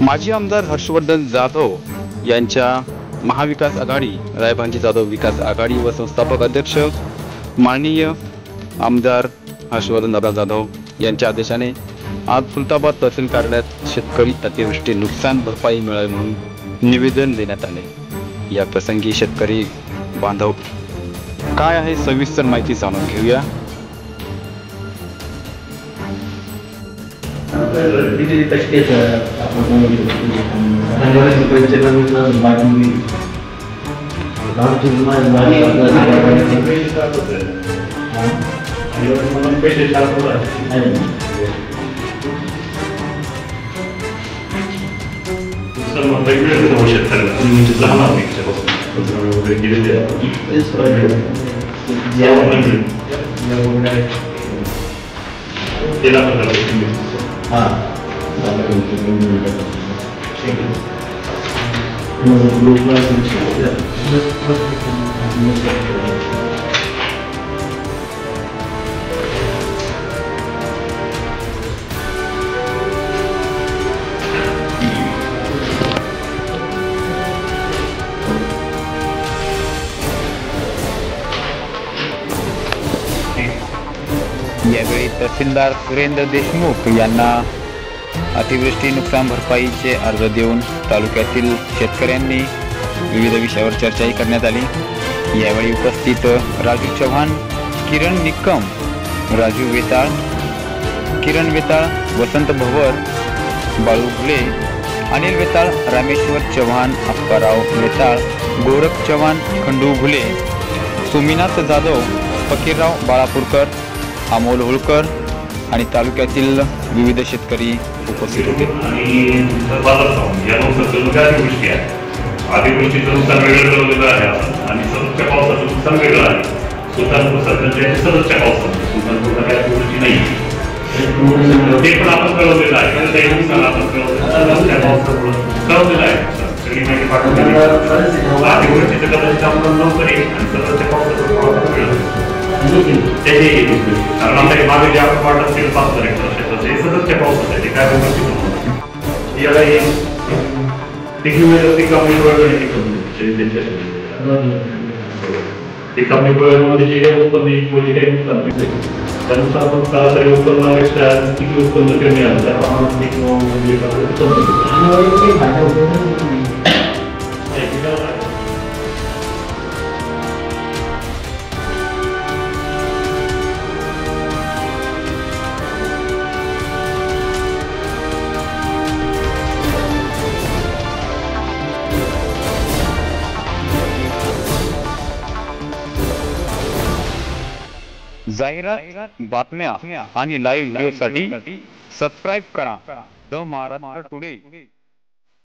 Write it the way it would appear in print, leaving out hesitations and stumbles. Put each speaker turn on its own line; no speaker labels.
माजी आमदार हर्षवर्धन जाधव यांच्या महाविकास आघाडी रायभांजी जाधव विकास आघाडी व संस्थापक अध्यक्ष माननीय आमदार हर्षवर्धन दादा जाधव यांच्या आदेशाने आज खुलताबाद तहसील कार्यालयात शेतकरी अतिवृष्टी नुकसान भरपाई मिळावी म्हणून निवेदन देण्यात आले। या प्रसंगी शेतकरी बांधव काय आहे सविस्तर माहिती जाणून घेऊया। यावेळी तहसीलदार सुरेंद्र देशमुख यांना अतिवृष्टी नुकसान भरपाईचे अर्ज देऊन तालुक्यातील शेतकऱ्यांनी विविध विषयावर चर्चाही करण्यात आली। यावेळी उपस्थित राजू चव्हाण, किरण निकम, राजू वेताळ, किरण वेताळ, वसंत भवर, बाळू घुले, अनिल वेताळ, रामेश्वर चव्हाण, अप्पाराव वेताळ, गोरख चव्हाण, खंडू घुले, सुमीनाथ जाधव, फकीरराव बाळापूरकर, अमोल होळकर आणि तालुक्यातील विविध शेतकरी उपस्थित होते।
अतिवृष्टीचं नुकसान वेगळं ठरवलेलं आहे आणि सततच्या पावसाचं नुकसान वेगळं आहे। सुलतानपूर सरकारच्या सततच्या पावसाचं सुलतानपूरला काही अतिवृष्टी नाही ते पण आपण कळवलेलं आहे। ते नुकसान आपण कळवलेलं आहे, सगळी माहिती पाठवलेली आहे। अतिवृष्टीचं कदाचित आपण लवकर येईल आणि सततच्या पावसाचं वेगळं त्याचे कारण आता मागे जे आपण वाटत असेल 5 हेक्टर हे सततच्या पावसाचं आहे, ते काय गोष्टी याला त्यानुसार आपण सरासरी उत्पन्नापेक्षा किती उत्पन्न कमी आलं
जाहिरात, बातम्या आणि लाईव्ह व्हिडिओसाठी सबस्क्राईब करा द महाराष्ट्र टुडे।